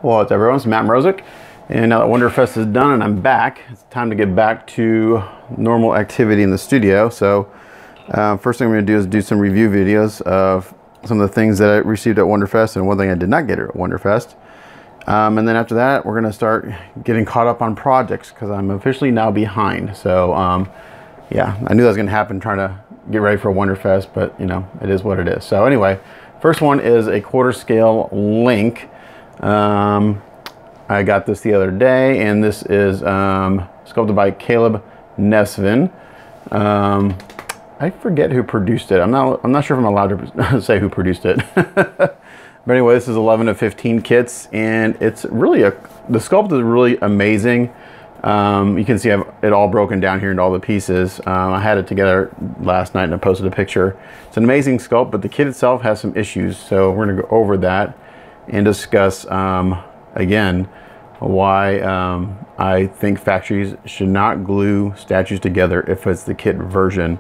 What's up, everyone? It's Matt Mrozik, and now that Wonderfest is done and I'm back, it's time to get back to normal activity in the studio. So first thing I'm going to do is do some review videos of some of the things that I received at Wonderfest and one thing I did not get at Wonderfest. And then after that, we're going to start getting caught up on projects because I'm officially now behind. So yeah, I knew that was going to happen trying to get ready for Wonderfest, but you know, it is what it is. So anyway, first one is a quarter scale link. I got this the other day, and this is sculpted by Caleb Nesvin. I forget who produced it. I'm not sure if I'm allowed to say who produced it. But anyway, this is 11 of 15 kits, and it's really the sculpt is really amazing. You can see I've it all broken down here into all the pieces. I had it together last night and I posted a picture. It's an amazing sculpt, but the kit itself has some issues, so we're going to go over that and discuss again why I think factories should not glue statues together if it's the kit version.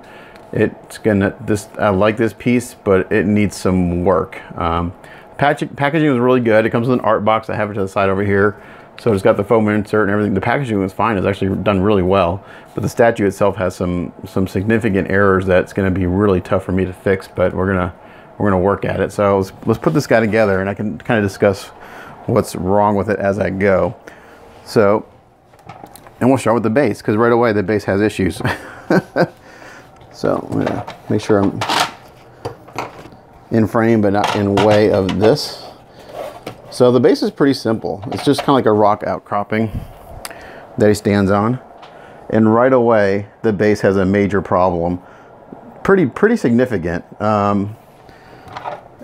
I like this piece, but it needs some work. Packaging was really good. It comes with an art box. I have it to the side over here, so it's got the foam insert and everything. The packaging was fine. It's actually done really well, but the statue itself has some significant errors that's going to be really tough for me to fix, but we're gonna work at it. So let's put this guy together, and I can kind of discuss what's wrong with it as I go. So, and we'll start with the base, because right away the base has issues. So I'm gonna make sure I'm in frame but not in way of this. So the base is pretty simple. It's just kind of like a rock outcropping that he stands on, and right away the base has a major problem. Pretty significant.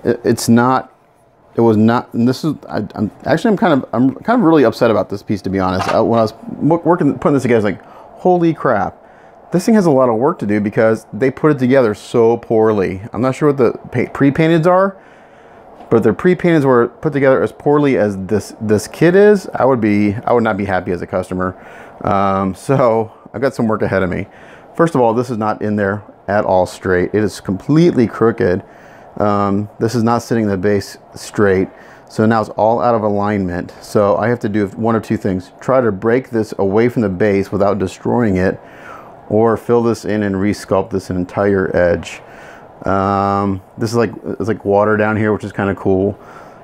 It was not, and this is, I'm kind of really upset about this piece, to be honest. When I was putting this together, I was like, holy crap, this thing has a lot of work to do because they put it together so poorly. I'm not sure what the pre-painteds are, but if the pre-painteds were put together as poorly as this kit is, I would not be happy as a customer. So I've got some work ahead of me. First of all, this is not in there at all straight. It is completely crooked. This is not sitting in the base straight, so now it's all out of alignment. So I have to do one of two things: try to break this away from the base without destroying it, or fill this in and resculpt this entire edge. This is it's like water down here, which is kind of cool.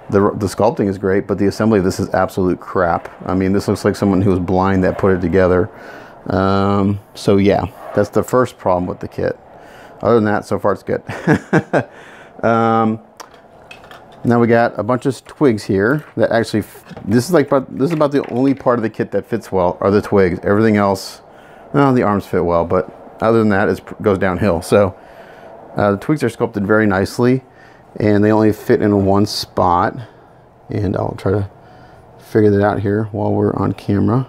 The sculpting is great, but the assembly of this is absolute crap. I mean, this looks like someone who was blind that put it together. So yeah, that's the first problem with the kit. Other than that, so far it's good. Now we got a bunch of twigs here that actually, this is about the only part of the kit that fits well are the twigs. Everything else, well, the arms fit well, but other than that, it goes downhill. So the twigs are sculpted very nicely, and they only fit in one spot. And I'll try to figure that out here while we're on camera.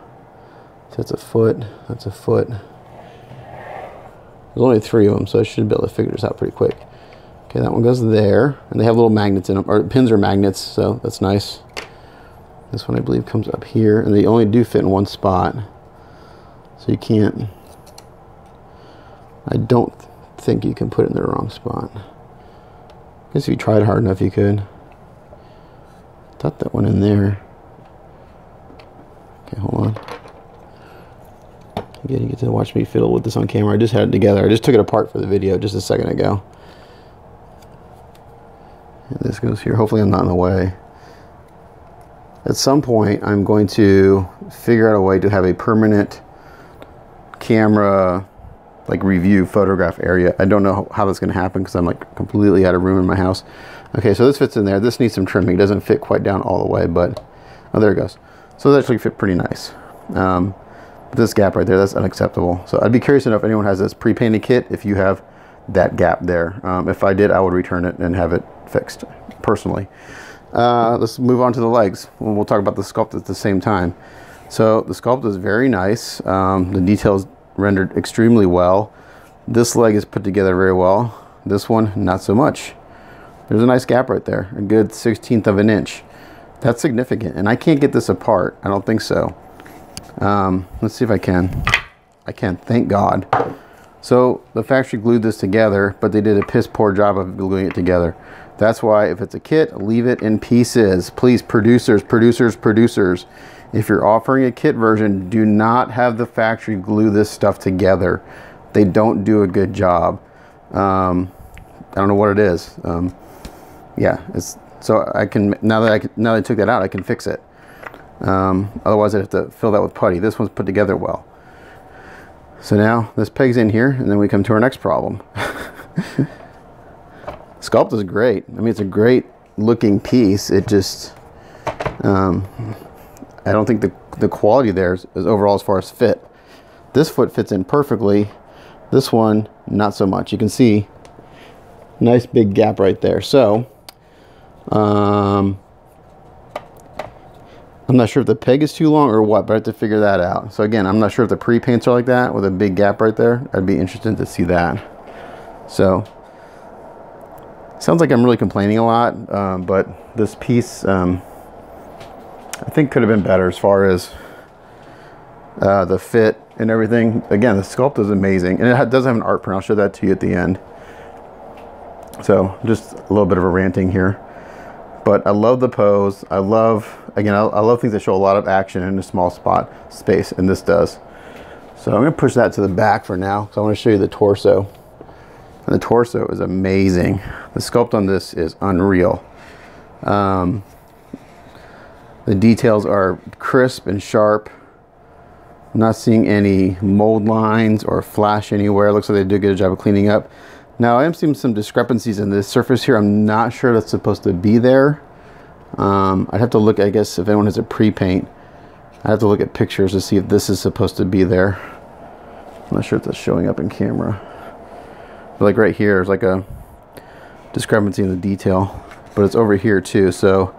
So that's a foot, that's a foot. There's only 3 of them, so I should be able to figure this out pretty quick. Okay, that one goes there, and they have little magnets in them, or pins or magnets, so that's nice. This one I believe comes up here, and they only do fit in one spot, so you can't, I don't think you can put it in the wrong spot. I guess if you tried hard enough you could. I thought that one in there. Okay, hold on. Again, you get to watch me fiddle with this on camera. I just had it together. I just took it apart for the video just a second ago. And this goes here. Hopefully I'm not in the way. At some point I'm going to figure out a way to have a permanent camera like review photograph area. I don't know how that's going to happen because I'm like completely out of room in my house. Okay, so this fits in there. This needs some trimming. It doesn't fit quite down all the way, but oh, there it goes. So that actually fit pretty nice. This gap right there, that's unacceptable. So I'd be curious to know if anyone has this pre-painted kit, if you have that gap there. If I did, I would return it and have it fixed personally. Let's move on to the legs. We'll talk about the sculpt at the same time. So the sculpt is very nice. The details rendered extremely well. This leg is put together very well. This one, not so much. There's a nice gap right there, a good 1/16 of an inch. That's significant, and I can't get this apart. I don't think so. Let's see if I can. I can, thank God. So the factory glued this together, but they did a piss poor job of gluing it together. That's why if it's a kit, leave it in pieces. Please, producers. If you're offering a kit version, do not have the factory glue this stuff together. They don't do a good job. I don't know what it is. Yeah, it's so I can now that I took that out, I can fix it. Otherwise, I'd have to fill that with putty. This one's put together well. So now this peg's in here, and then we come to our next problem. Sculpt is great. I mean, it's a great looking piece. It just, I don't think the quality there is overall as far as fit. This foot fits in perfectly. This one, not so much. You can see nice big gap right there. So, I'm not sure if the peg is too long or what, but I have to figure that out. So again, I'm not sure if the pre-paints are like that with a big gap right there. I'd be interested to see that. So, sounds like I'm really complaining a lot, but this piece, I think could have been better as far as the fit and everything. Again, the sculpt is amazing, and it does have an art print. I'll show that to you at the end. So just a little bit of a ranting here, but I love the pose. I love, again, I love things that show a lot of action in a small space, and this does. So I'm gonna push that to the back for now, because I want to show you the torso. And the torso is amazing. The sculpt on this is unreal. The details are crisp and sharp. I'm not seeing any mold lines or flash anywhere. It looks like they did a good job of cleaning up. Now I am seeing some discrepancies in this surface here. I'm not sure that's supposed to be there. I'd have to look, I guess, if anyone has a pre-paint. I have to look at pictures to see if this is supposed to be there. I'm not sure if that's showing up in camera. But like right here, there's like a discrepancy in the detail, but it's over here too. So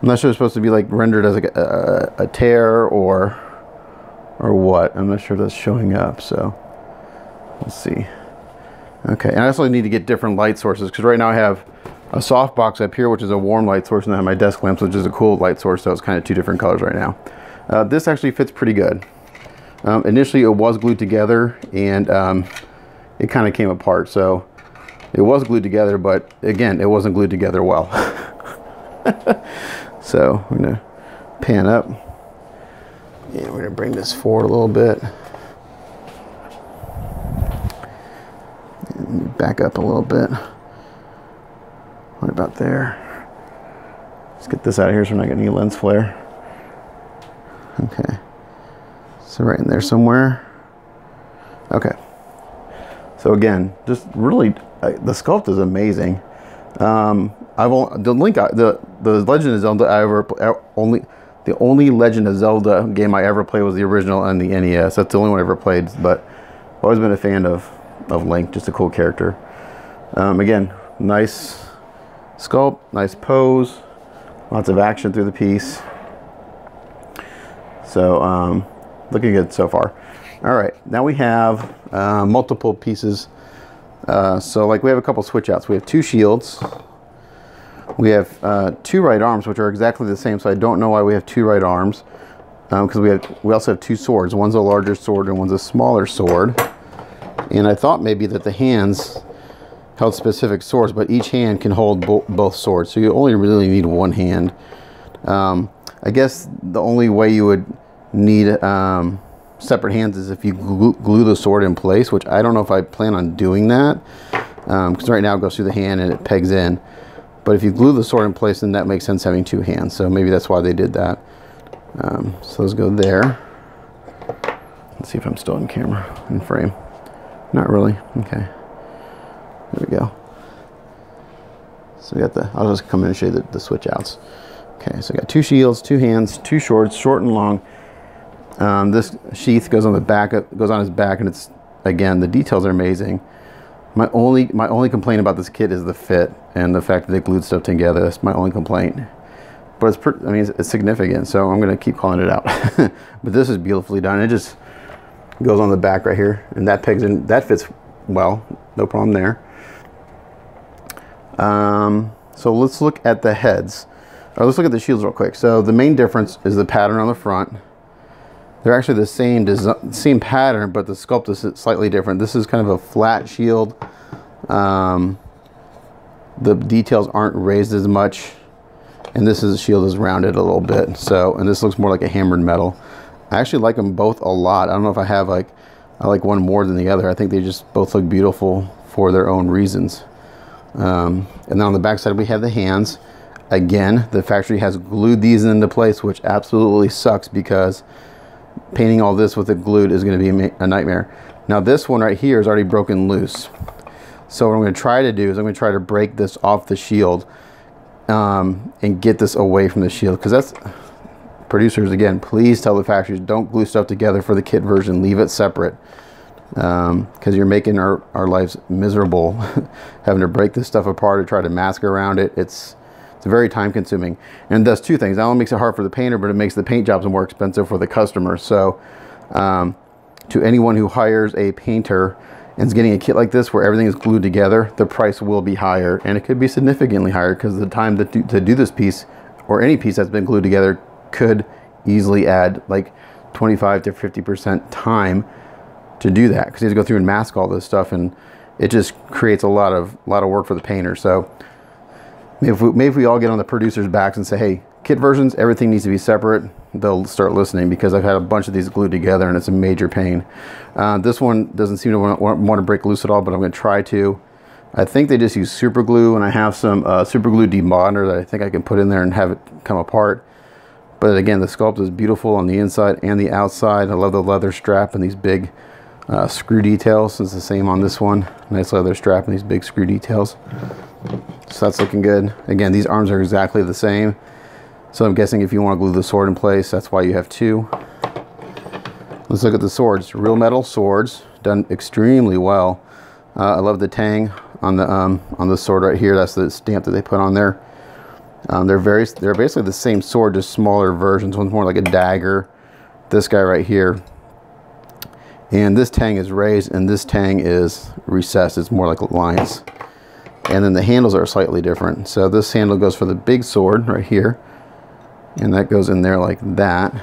I'm not sure it's supposed to be like rendered as like a tear or what. I'm not sure if that's showing up. So let's see. Okay, and I also need to get different light sources, because right now I have a soft box up here, which is a warm light source, and I have my desk lamps, which is a cool light source. So it's kind of two different colors right now. This actually fits pretty good. Initially, it was glued together, and it kind of came apart. So it was glued together, but again, it wasn't glued together well. So we're gonna pan up, and we're gonna bring this forward a little bit, and back up a little bit. What about there? Let's get this out of here so we're not getting any lens flare. Okay, so right in there somewhere. Okay. So again, just really, the sculpt is amazing. The Legend of Zelda the only Legend of Zelda game I ever played was the original on the NES. That's the only one I ever played, but I've always been a fan of Link, just a cool character. Again, nice sculpt, nice pose, lots of action through the piece. So looking good so far. All right, now we have multiple pieces. So like we have a couple switch outs. We have two shields. We have two right arms, which are exactly the same. So I don't know why we have two right arms, because we also have two swords. One's a larger sword and one's a smaller sword. And I thought maybe that the hands held specific swords, but each hand can hold both swords. So you only really need one hand. I guess the only way you would need separate hands is if you glue the sword in place, which I don't know if I plan on doing that, because right now it goes through the hand and it pegs in. But if you glue the sword in place, then that makes sense having two hands. So maybe that's why they did that. So let's go there. Let's see if I'm still in camera, in frame. Not really. Okay. There we go. So we got I'll just come in and show you the switch outs. Okay, so we got two shields, two hands, two swords, short and long. This sheath goes on the back, goes on his back, and it's, again, the details are amazing. My only complaint about this kit is the fit and the fact that they glued stuff together. That's my only complaint. But it's significant, so I'm gonna keep calling it out. But this is beautifully done. It just goes on the back right here, and that pegs in. That fits well, no problem there. So let's look at the heads. Let's look at the shields real quick. So the main difference is the pattern on the front. They're actually the same design, same pattern, but the sculpt is slightly different. This is kind of a flat shield. the details aren't raised as much, and this shield is rounded a little bit. So, and this looks more like a hammered metal. I actually like them both a lot. I don't know if I like one more than the other. I think they just both look beautiful for their own reasons. And then on the back side we have the hands. Again, the factory has glued these into place, which absolutely sucks because painting all this with it glued is going to be a nightmare. Now this one right here is already broken loose. So what I'm going to try to do is I'm going to try to break this off the shield and get this away from the shield, because that's, producers, again, please tell the factories, don't glue stuff together for the kit version. Leave it separate, because you're making our lives miserable having to break this stuff apart or try to mask around it. It's very time consuming, and it does two things. Not only makes it hard for the painter, but it makes the paint jobs more expensive for the customer. So to anyone who hires a painter and is getting a kit like this where everything is glued together, the price will be higher, and it could be significantly higher, because the time to do this piece, or any piece that's been glued together, could easily add like 25 to 50% time to do that, because you have to go through and mask all this stuff, and it just creates a lot of work for the painter. So maybe if we all get on the producers' backs and say, hey, kit versions, everything needs to be separate, they'll start listening, because I've had a bunch of these glued together and it's a major pain. This one doesn't seem to want to break loose at all, but I'm going to try to. I think they just use super glue, and I have some super glue debonder that I think I can put in there and have it come apart. But again, the sculpt is beautiful on the inside and the outside. I love the leather strap and these big screw details. It's the same on this one. Nice leather strap and these big screw details. So that's looking good. Again, these arms are exactly the same. So I'm guessing if you want to glue the sword in place, that's why you have two. Let's look at the swords. Real metal swords, done extremely well. I love the tang on the sword right here. That's the stamp that they put on there. They're basically the same sword, just smaller versions. One's more like a dagger. This guy right here, and this tang is raised, and this tang is recessed. It's more like lines. And then the handles are slightly different. So this handle goes for the big sword right here, and that goes in there like that.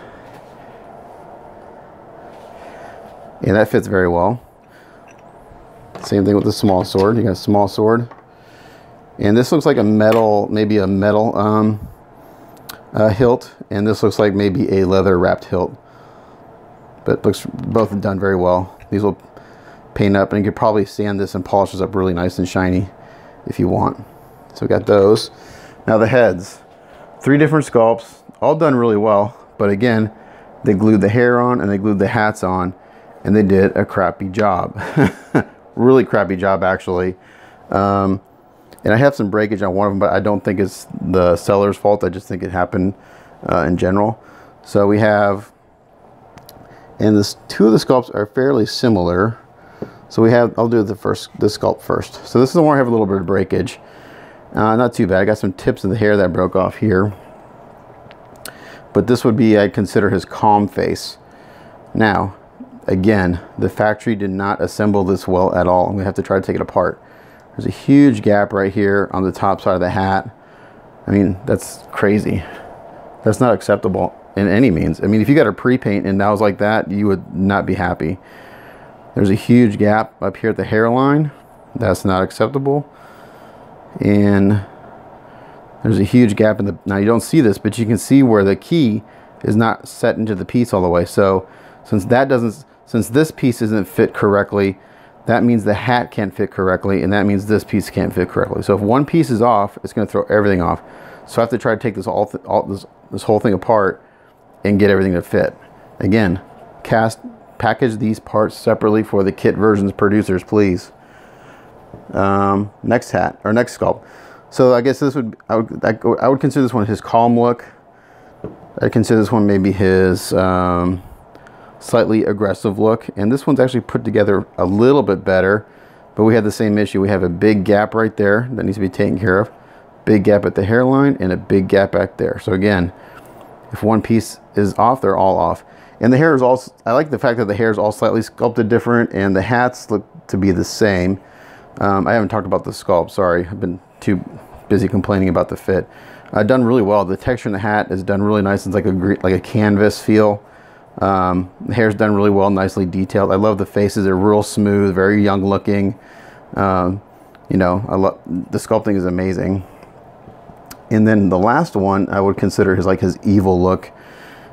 And that fits very well. Same thing with the small sword. You got a small sword. And this looks like a metal, maybe a metal hilt. And this looks like maybe a leather wrapped hilt. But looks both done very well. These will paint up, and you could probably sand this and polish this up really nice and shiny if you want. So we got those. Now the heads. 3 different sculpts, all done really well. But again, they glued the hair on and they glued the hats on, and they did a crappy job. Really crappy job, actually. And I have some breakage on one of them, but I don't think it's the seller's fault. I just think it happened in general. So we have, and this 2 of the sculpts are fairly similar. So we have, I'll do this sculpt first. So this is the one I have a little bit of breakage. Not too bad. I got some tips of the hair that broke off here. But this would be, I'd consider his calm face. Now, again, the factory did not assemble this well at all. I'm going to have to try to take it apart. There's a huge gap right here on the top side of the hat. I mean, that's crazy. That's not acceptable in any means. I mean, if you got a pre-paint and that was like that, you would not be happy. There's a huge gap up here at the hairline. That's not acceptable. And there's a huge gap in the, now you don't see this, but you can see where the key is not set into the piece all the way. So since this piece isn't fit correctly, that means the hat can't fit correctly, and that means this piece can't fit correctly. So if one piece is off, it's going to throw everything off. So I have to try to take this whole thing apart and get everything to fit. Again, package these parts separately for the kit versions producers, please. Next hat, or next sculpt. So I guess this would, I would consider this one his calm look. I consider this one maybe his slightly aggressive look, and this one's actually put together a little bit better, but we had the same issue. We have a big gap right there that needs to be taken care of, big gap at the hairline, and a big gap back there. So again, if one piece is off, they're all off. And the hair is all, I like the fact that the hair is all slightly sculpted different, and the hats look to be the same. I haven't talked about the sculpt, sorry, I've been too busy complaining about the fit. Done really well. The texture in the hat is done really nice. It's like a canvas feel. The hair's done really well, nicely detailed. I love the faces. They're real smooth, very young looking. You know, the sculpting is amazing. And then the last one I would consider his evil look.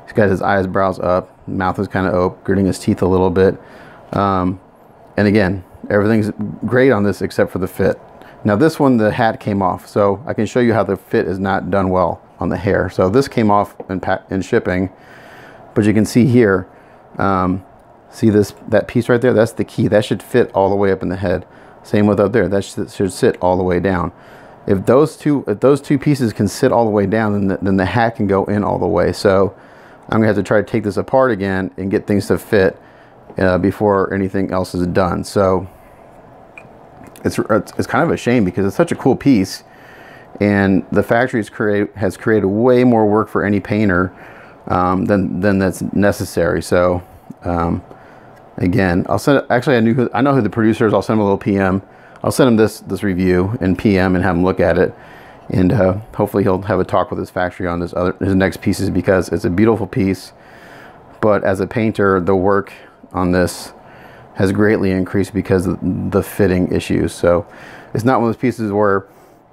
He's got his eyebrows up, mouth is kind of open, gritting his teeth a little bit. And again, everything's great on this except for the fit. Now this one, the hat came off, so I can show you how the fit is not done well on the hair. So this came off in shipping, but you can see here, see that piece right there? That's the key. That should fit all the way up in the head. Same with up there. That should sit all the way down. If those two pieces can sit all the way down, then the hat can go in all the way. So I'm gonna have to try to take this apart again and get things to fit before anything else is done. So it's kind of a shame because it's such a cool piece, and the factory has created way more work for any painter than that's necessary. So again, I'll send. Actually, I know who the producer is. I'll send him a little PM. I'll send him this review in PM and have him look at it, and hopefully he'll have a talk with his factory on his next pieces, because it's a beautiful piece. But as a painter, the work on this has greatly increased because of the fitting issues. So it's not one of those pieces where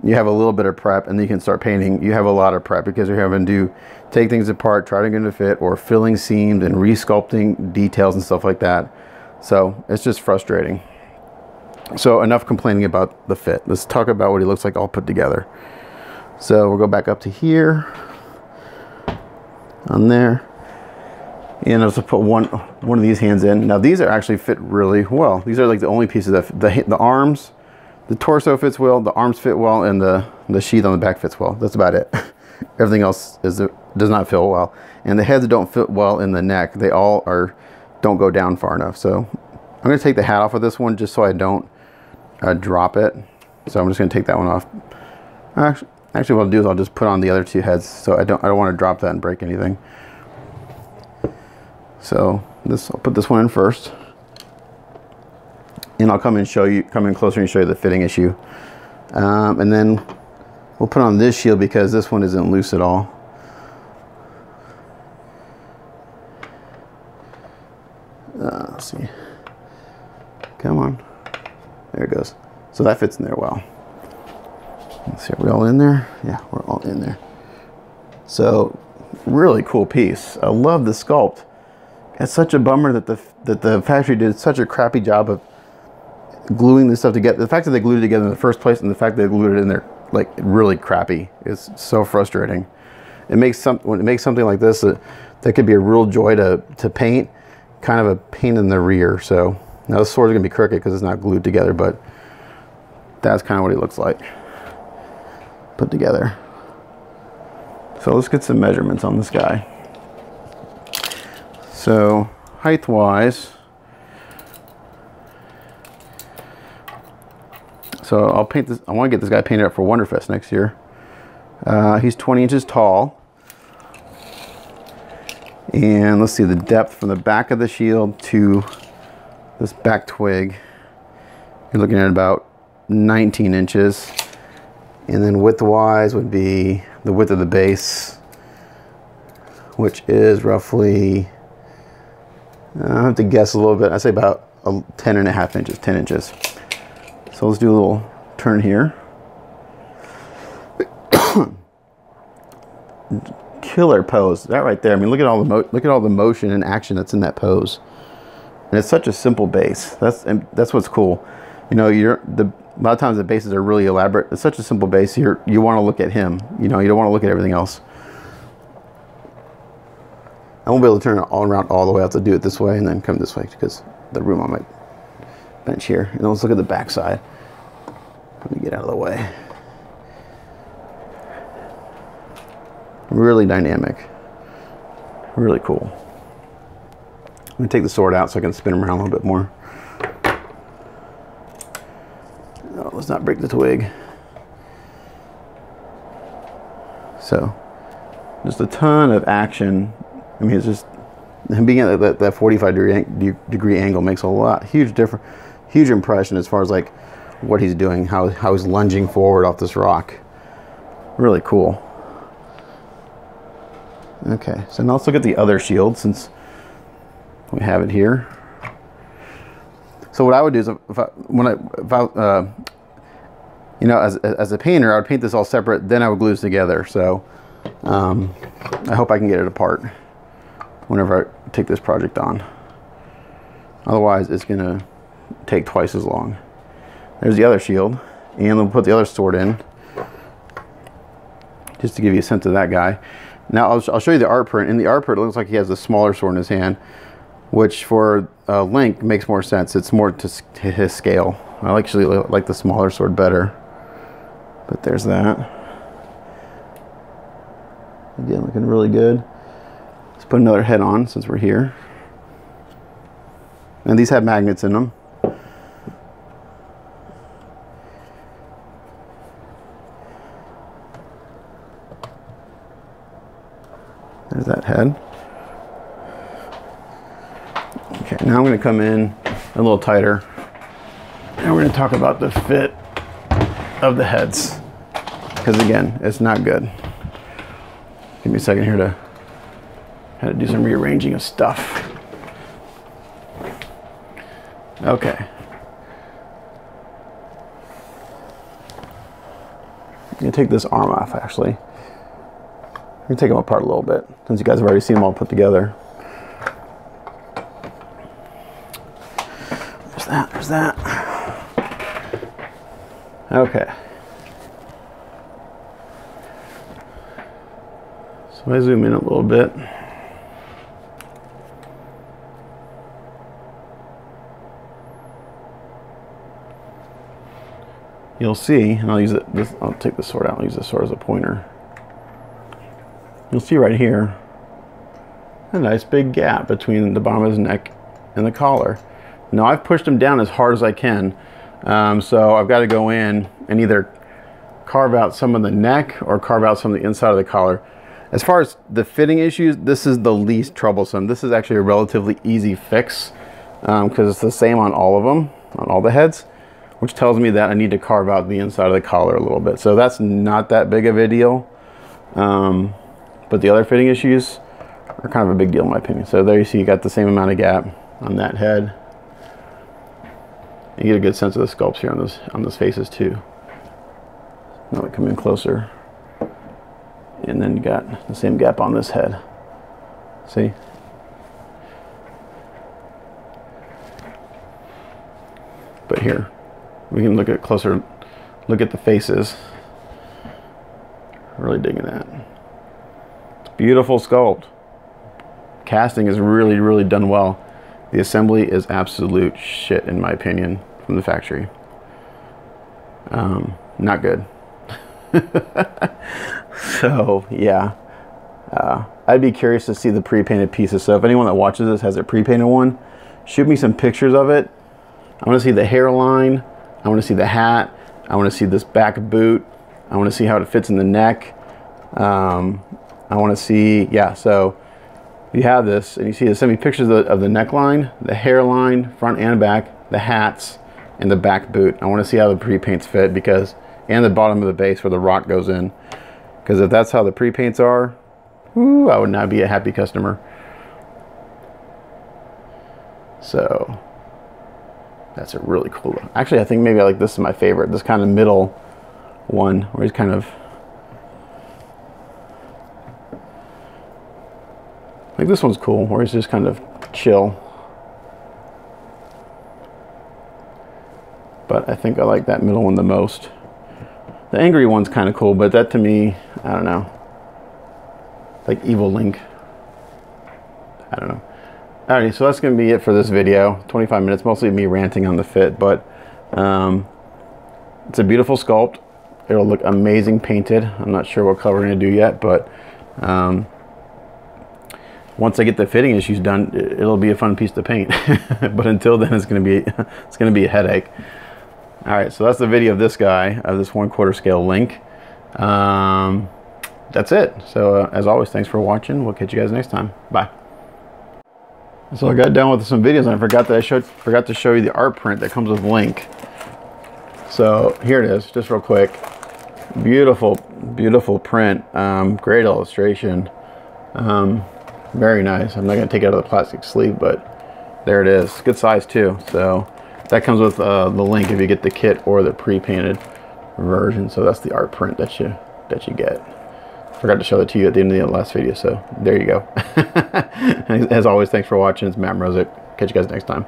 you have a little bit of prep and then you can start painting. You have a lot of prep because you're having to take things apart, try to get them to fit, or filling seams and re-sculpting details and stuff like that. So it's just frustrating. So enough complaining about the fit. Let's talk about what he looks like all put together. So we'll go back up to here, on there. And I'll just put one of these hands in. Now these are actually fit really well. These are like the only pieces that the arms, the torso fits well, the arms fit well, and the sheath on the back fits well. That's about it. Everything else does not fit well, and the heads don't fit well in the neck. They all don't go down far enough. So I'm going to take the hat off of this one just so I don't drop it. So I'm just going to take that one off. Actually, what I'll do is I'll just put on the other two heads, so I don't want to drop that and break anything. So I'll put this one in first, and I'll come in closer and show you the fitting issue. And then we'll put on this shield because this one isn't loose at all. Let's see. Come on. There it goes. So that fits in there well. Let's see, are we all in there? Yeah, we're all in there. So really cool piece. I love the sculpt. It's such a bummer that the factory did such a crappy job of gluing this stuff together. The fact that they glued it together in the first place, and the fact that they glued it in there like really crappy, is so frustrating. When it makes something like this that could be a real joy to paint, kind of a pain in the rear. So now the sword's gonna be crooked because it's not glued together, but that's kind of what it looks like put together. So let's get some measurements on this guy. So height wise, so I'll paint this. I want to get this guy painted up for Wonderfest next year. He's 20 inches tall, and let's see the depth from the back of the shield to this back twig. You're looking at about 19 inches, and then width wise would be the width of the base, which is roughly, I have to guess a little bit. I say about 10.5 inches, 10 inches. So let's do a little turn here. Killer pose, that right there. I mean, look at all the motion and action that's in that pose, and it's such a simple base. That's what's cool. You know, a lot of times the bases are really elaborate. It's such a simple base. You want to look at him. You know, you don't want to look at everything else. I won't be able to turn it all around all the way. I have to do it this way and then come this way because the room on my bench here. And let's look at the back side. Let me get out of the way. Really dynamic. Really cool. I'm going to take the sword out so I can spin him around a little bit more. No, let's not break the twig. So, just a ton of action. I mean, it's just him being at that 45 degree angle makes a huge impression as far as like what he's doing, how he's lunging forward off this rock. Really cool. Okay, so now let's look at the other shield since we have it here. So what I would do is you know, as a painter, I would paint this all separate, then I would glue this together. So I hope I can get it apart whenever I take this project on. Otherwise, it's gonna take twice as long. There's the other shield, and we'll put the other sword in, just to give you a sense of that guy. Now I'll show you the art print. In the art print, it looks like he has a smaller sword in his hand, which for Link makes more sense. It's more to his scale. I actually like the smaller sword better. But there's that. Again, looking really good. Let's put another head on since we're here. And these have magnets in them. There's that head. Okay, now I'm going to come in a little tighter, and we're going to talk about the fit of the heads, because again, it's not good. Give me a second here to do some rearranging of stuff. Okay. I'm going to take this arm off, actually. I'm going to take them apart a little bit, since you guys have already seen them all put together. There's that. Okay. So I zoom in a little bit. You'll see, and I'll use it. I'll take the sword out and use the sword as a pointer. You'll see right here a nice big gap between the bottom of his neck and the collar. Now I've pushed him down as hard as I can, so I've got to go in and either carve out some of the neck or carve out some of the inside of the collar. As far as the fitting issues, this is the least troublesome. This is actually a relatively easy fix because it's the same on all of them, on all the heads, which tells me that I need to carve out the inside of the collar a little bit. So that's not that big of a deal. But the other fitting issues are kind of a big deal in my opinion. So there you see you got the same amount of gap on that head. You get a good sense of the sculpts here on those faces too. Now we come in closer. And then you got the same gap on this head. See? But here, we can look at closer, look at the faces. Really digging that. It's a beautiful sculpt. Casting is really, really done well. The assembly is absolute shit in my opinion from the factory. Not good. So yeah, I'd be curious to see the pre-painted pieces. So if anyone that watches this has a pre-painted one, shoot me some pictures of it. I want to see the hairline. I want to see the hat. I want to see this back boot. I want to see how it fits in the neck. I want to see, yeah, so you have this and you see, send me pictures of the neckline, the hairline, front and back, the hats, and the back boot. I want to see how the pre-paints fit, because, and the bottom of the base where the rock goes in. Because if that's how the pre-paints are, whoo, I would not be a happy customer. So that's a really cool look. Actually, I think maybe I like this is my favorite. This kind of middle one where he's kind of, like this one's cool, where he's just kind of chill. But I think I like that middle one the most. The angry one's kind of cool, but that to me, I don't know. Like evil Link. I don't know. Alrighty, so that's going to be it for this video. 25 minutes, mostly me ranting on the fit, but it's a beautiful sculpt. It'll look amazing painted. I'm not sure what color we're going to do yet, but once I get the fitting issues done, it'll be a fun piece to paint. But until then, it's going to be a headache. All right, so that's the video of this guy, of this 1/4 scale Link. That's it. So as always, thanks for watching. We'll catch you guys next time. Bye. So I got done with some videos and I forgot to show you the art print that comes with Link. So here it is, just real quick. Beautiful, beautiful print. Great illustration. Very nice. I'm not going to take it out of the plastic sleeve, but there it is. Good size too. So that comes with the Link if you get the kit or the pre-painted. version. So that's the art print that you get. Forgot to show that to you at the end of the last video, so there you go. As always, thanks for watching. It's Matt Mrozek. Catch you guys next time.